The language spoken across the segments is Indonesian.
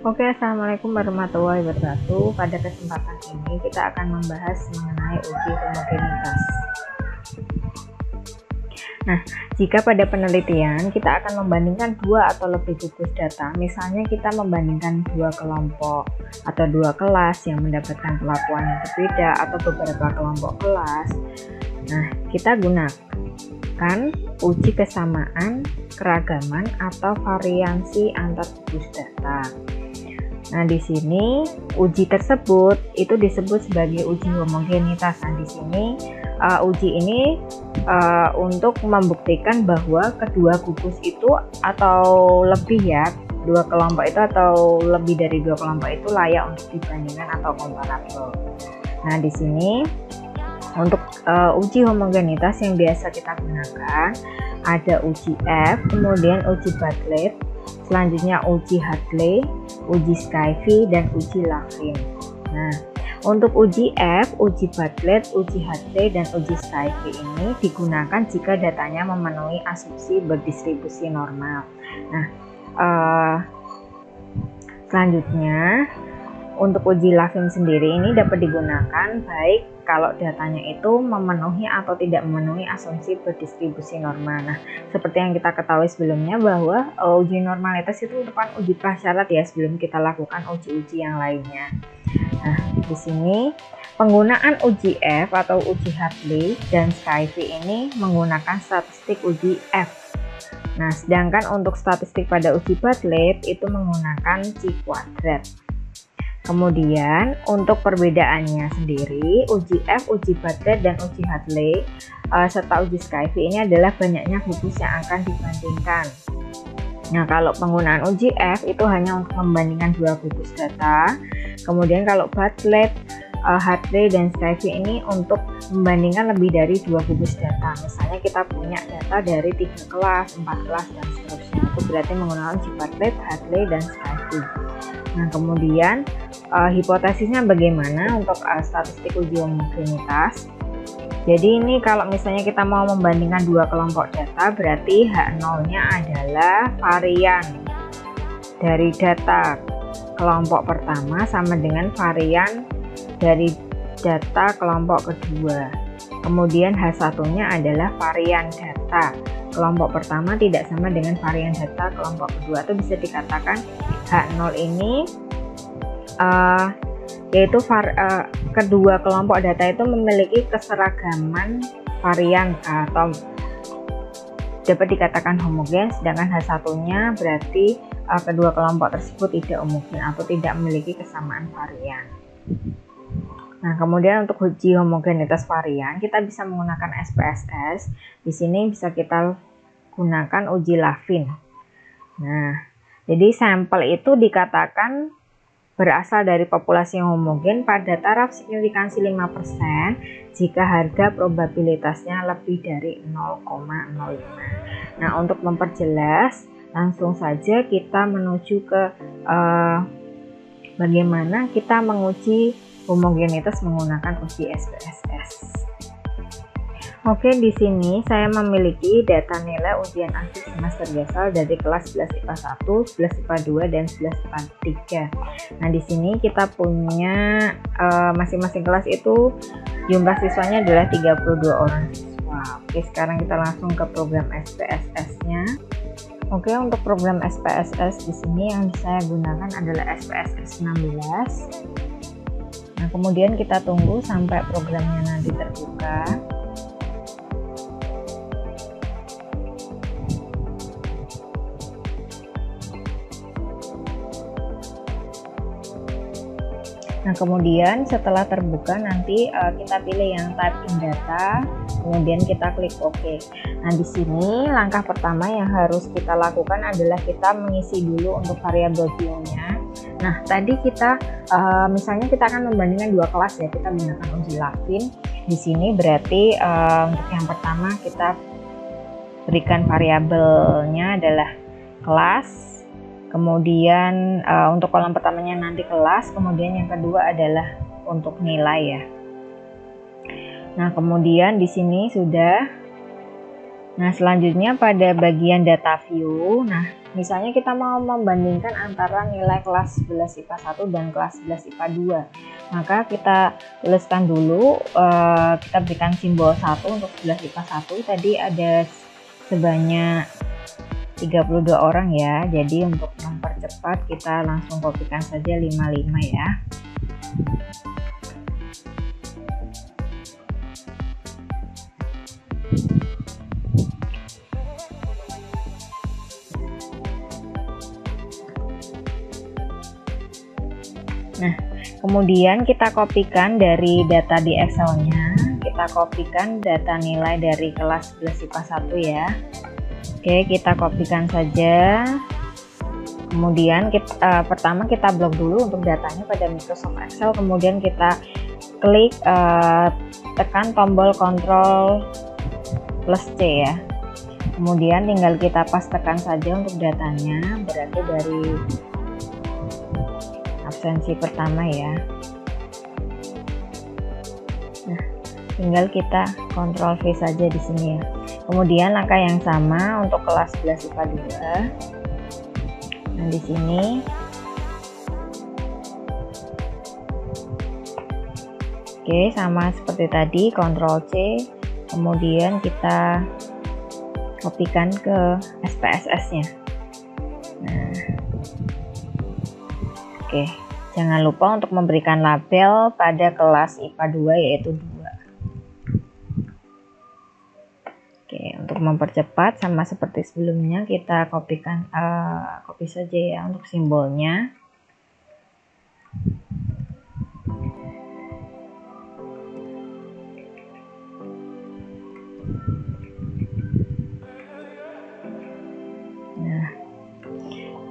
Oke, assalamualaikum warahmatullahi wabarakatuh. Pada kesempatan ini kita akan membahas mengenai uji homogenitas. Nah, jika pada penelitian kita akan membandingkan dua atau lebih gugus data, misalnya kita membandingkan dua kelompok atau dua kelas yang mendapatkan perlakuan yang berbeda atau beberapa kelompok kelas. Nah, kita gunakan uji kesamaan, keragaman, atau variansi antar gugus data. Nah, di sini uji tersebut itu disebut sebagai uji homogenitas. Nah, di sini uji ini untuk membuktikan bahwa kedua gugus itu atau lebih ya, dua kelompok itu atau lebih dari dua kelompok itu layak untuk dibandingkan atau komparabel. Nah, di sini untuk uji homogenitas yang biasa kita gunakan ada uji F, kemudian uji Bartlett, selanjutnya uji Hadley, uji Skyvie, dan uji Lavin. Nah, untuk uji F, uji Bartlett, uji Hadley, dan uji Skyvie ini digunakan jika datanya memenuhi asumsi berdistribusi normal. Nah, selanjutnya untuk uji Lavin sendiri ini dapat digunakan baik kalau datanya itu memenuhi atau tidak memenuhi asumsi berdistribusi normal. Nah, seperti yang kita ketahui sebelumnya bahwa uji normalitas itu merupakan uji prasyarat ya sebelum kita lakukan uji-uji yang lainnya. Nah, di sini penggunaan uji F atau uji Hadley dan Skyvie ini menggunakan statistik uji F. Nah, sedangkan untuk statistik pada uji Bartlett itu menggunakan C². Kemudian untuk perbedaannya sendiri, uji F, uji Bartlett, dan uji Hadley serta uji Skyvie ini adalah banyaknya gugus yang akan dibandingkan. Nah, kalau penggunaan uji F itu hanya untuk membandingkan dua gugus data. Kemudian kalau Bartlett, Hadley, dan Skyvie ini untuk membandingkan lebih dari dua gugus data. Misalnya kita punya data dari 3 kelas, 4 kelas, dan seterusnya. Itu berarti menggunakan uji Bartlett, Hadley, dan Skyvie. Nah, kemudian hipotesisnya bagaimana untuk statistik uji homogenitas. Jadi ini kalau misalnya kita mau membandingkan dua kelompok data, berarti H0-nya adalah varian dari data kelompok pertama sama dengan varian dari data kelompok kedua. Kemudian H1-nya adalah varian data kelompok pertama tidak sama dengan varian data kelompok kedua. Atau bisa dikatakan H0 ini yaitu kedua kelompok data itu memiliki keseragaman varian atau dapat dikatakan homogen, sedangkan H1-nya berarti kedua kelompok tersebut tidak homogen atau tidak memiliki kesamaan varian. Nah, kemudian untuk uji homogenitas varian kita bisa menggunakan SPSS. Di sini bisa kita gunakan uji Lavin. Nah, jadi sampel itu dikatakan berasal dari populasi yang homogen pada taraf signifikansi 5% jika harga probabilitasnya lebih dari 0,05. Nah, untuk memperjelas, langsung saja kita menuju ke bagaimana kita menguji homogenitas menggunakan uji SPSS. Oke, di sini saya memiliki data nilai ujian akhir semester biasa dari kelas 11 IPA 1, 11 IPA 2, dan 11 IPA 3. Nah, di sini kita punya masing-masing kelas itu jumlah siswanya adalah 32 orang siswa. Oke, sekarang kita langsung ke program SPSS-nya. Oke, untuk program SPSS di sini yang saya gunakan adalah SPSS 16. Nah, kemudian kita tunggu sampai programnya nanti terbuka. Nah, kemudian setelah terbuka nanti kita pilih yang type in data, kemudian kita klik OK. Nah, di sini langkah pertama yang harus kita lakukan adalah kita mengisi dulu untuk variabel view-nya. Nah, tadi kita misalnya kita akan membandingkan dua kelas ya, kita menggunakan uji Lavin. Di sini berarti untuk yang pertama kita berikan variabelnya adalah kelas. Kemudian untuk kolom pertamanya nanti kelas, kemudian yang kedua adalah untuk nilai ya. Nah, kemudian di sini sudah Nah, selanjutnya pada bagian data view. Nah, misalnya kita mau membandingkan antara nilai kelas 11 IPA 1 dan kelas 11 IPA 2. Maka kita tuliskan dulu, kita berikan simbol 1 untuk 11 IPA 1. Tadi ada sebanyak 32 orang ya. Jadi untuk mempercepat kita langsung kopikan saja 55 ya. Nah, kemudian kita kopikan dari data di Excel-nya, kita kopikan data nilai dari kelas 11 IPA 1 ya. Oke, kita kopikan saja. Kemudian pertama kita blok dulu untuk datanya pada Microsoft Excel, kemudian kita klik tekan tombol Ctrl plus C ya. Kemudian tinggal kita pastekan saja untuk datanya, berarti dari absensi pertama ya. Nah, tinggal kita Ctrl V saja di sini ya. Kemudian langkah yang sama untuk kelas 11 IPA 2. Nah, di sini oke, sama seperti tadi, Ctrl C, kemudian kita kopikan ke SPSS-nya. Nah, oke, jangan lupa untuk memberikan label pada kelas IPA 2 yaitu 2. Oke, untuk mempercepat sama seperti sebelumnya kita kopikan copy saja ya untuk simbolnya. Nah,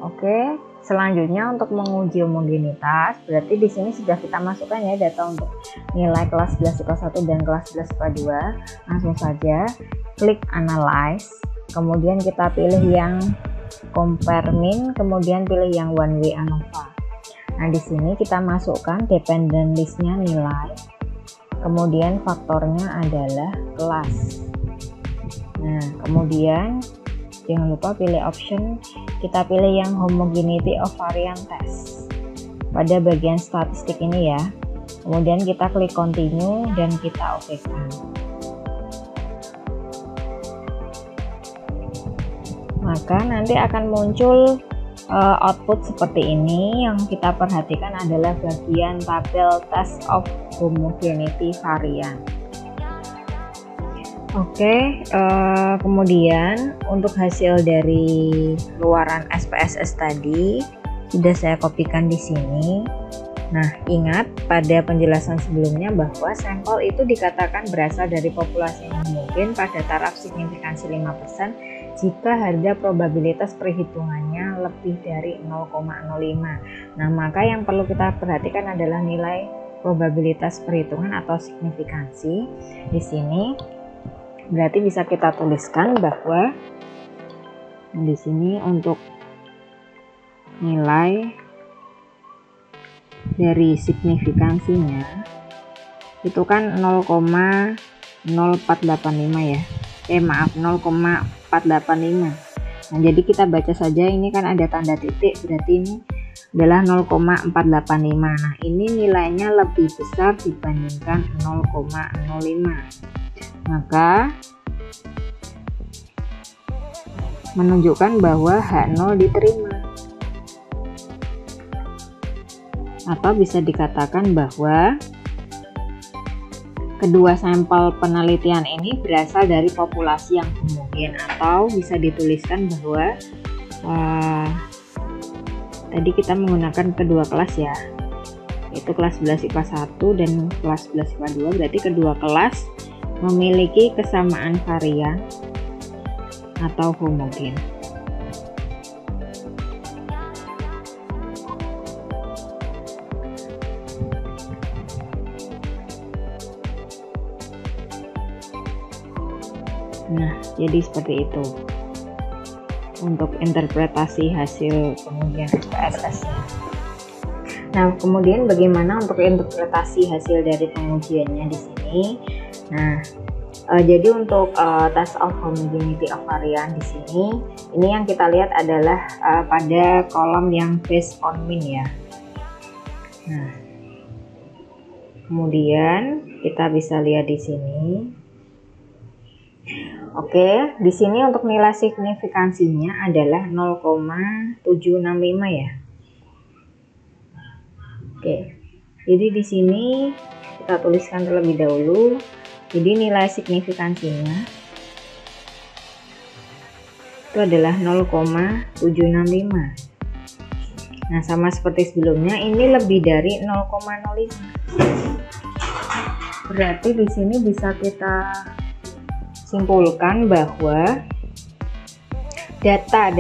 oke. Selanjutnya untuk menguji homogenitas, berarti di sini sudah kita masukkan ya data untuk nilai kelas 11 IPA 1 dan kelas 11 IPA 2. Langsung saja klik analyze, kemudian kita pilih yang compare min, kemudian pilih yang one way ANOVA. Nah, di sini kita masukkan dependent listnya nilai, kemudian faktornya adalah kelas. Nah, kemudian jangan lupa pilih option, kita pilih yang homogeneity of variance test pada bagian statistik ini ya. Kemudian kita klik continue dan kita okekan. Maka nanti akan muncul output seperti ini. Yang kita perhatikan adalah bagian tabel test of homogeneity variance. Oke, kemudian untuk hasil dari luaran SPSS tadi sudah saya kopikan di sini. Nah, ingat pada penjelasan sebelumnya bahwa sampel itu dikatakan berasal dari populasi yang homogen pada taraf signifikansi 5% jika harga probabilitas perhitungannya lebih dari 0,05. Nah, maka yang perlu kita perhatikan adalah nilai probabilitas perhitungan atau signifikansi. Di sini berarti bisa kita tuliskan bahwa di sini untuk nilai dari signifikansinya itu kan 0,0485 ya. Maaf, 0,485. Nah, jadi kita baca saja ini kan ada tanda titik, berarti ini adalah 0,485. Nah, ini nilainya lebih besar dibandingkan 0,05. Maka menunjukkan bahwa H0 diterima. Atau bisa dikatakan bahwa kedua sampel penelitian ini berasal dari populasi yang homogen, atau bisa dituliskan bahwa tadi kita menggunakan kedua kelas ya, yaitu kelas 11 IPA 1 dan kelas 11 IPA 2, berarti kedua kelas memiliki kesamaan varian atau homogen. Nah, jadi seperti itu untuk interpretasi hasil pengujian SPSS-nya. Nah, kemudian bagaimana untuk interpretasi hasil dari pengujiannya di sini? Nah, Jadi untuk test of homogeneity of varian di sini, ini yang kita lihat adalah pada kolom yang based on mean ya. Nah, kemudian kita bisa lihat di sini. Oke, di sini untuk nilai signifikansinya adalah 0,765 ya. Oke, jadi di sini kita tuliskan terlebih dahulu. Jadi nilai signifikansinya itu adalah 0,765. Nah, sama seperti sebelumnya, ini lebih dari 0,05. Berarti di sini bisa kita simpulkan bahwa data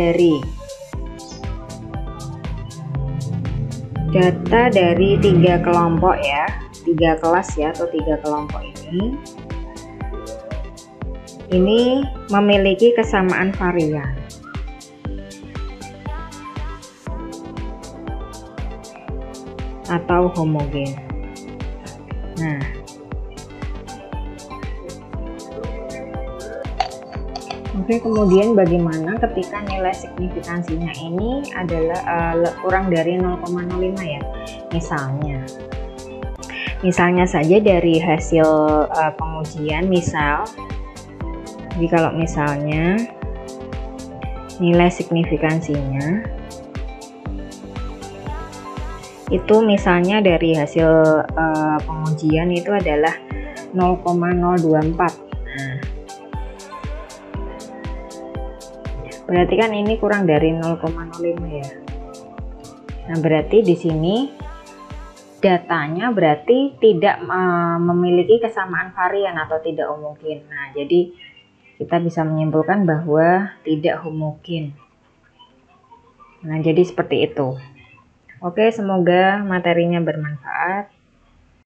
dari tiga kelompok ya, 3 kelas ya, atau 3 kelompok ini memiliki kesamaan varian. Atau homogen. Nah, oke, kemudian bagaimana ketika nilai signifikansinya ini adalah kurang dari 0,05 ya. Misalnya saja dari hasil pengujian, jadi kalau misalnya nilai signifikansinya itu misalnya dari hasil pengujian itu adalah 0,024. Nah, berarti kan ini kurang dari 0,05 ya. Nah, berarti di sini datanya berarti tidak memiliki kesamaan varian atau tidak homogen. Nah, jadi kita bisa menyimpulkan bahwa tidak homogen. Nah, jadi seperti itu. Oke, semoga materinya bermanfaat.